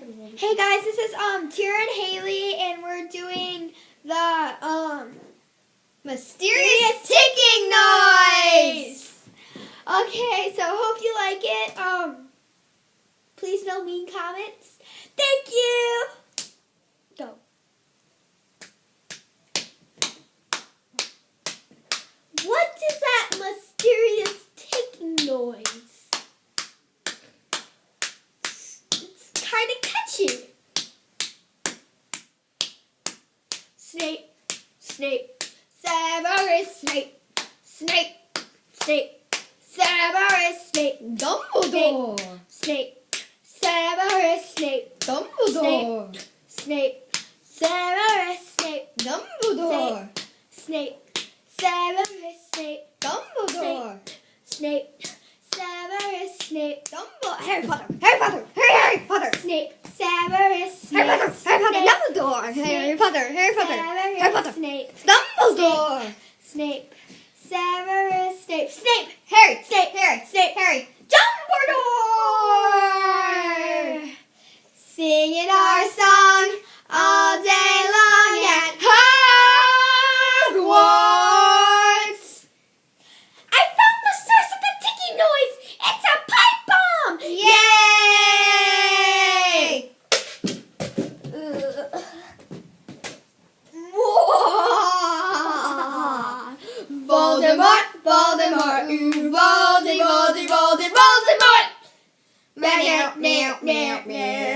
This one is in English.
Hey guys, this is Tira and Haley, and we're doing the mysterious ticking noise. Okay, so hope you like it. Please no mean comments. Thank you. Go. What is that mysterious ticking noise? Kind of catchy. Snape, Snape, Severus Snape, Snape, Snape, Severus Snape, Dumbledore. Snape, Severus Snape, Dumbledore. Snape, Severus Snape, Dumbledore. Snape, Severus Snape, Dumbledore. Snape, Severus Snape, Dumbledore. Harry Potter. Harry Potter. Harry Potter. Snape, Severus Snape, Harry Potter. Harry Potter. Dumbledore. Harry Potter. Harry Potter. Harry Potter. Snape, Dumbledore. Snape, Severus Snape, Snape, Harry. Snape, Harry. Snape, Harry. Dumbledore! Singing our song all day long at Hogwarts. I found the source of the ticking noise. It's a pipe bomb! Yay! Voldemort, Voldemort, ooh, Voldemort, Voldemort, Voldemort! Meow, meow, meow, meow.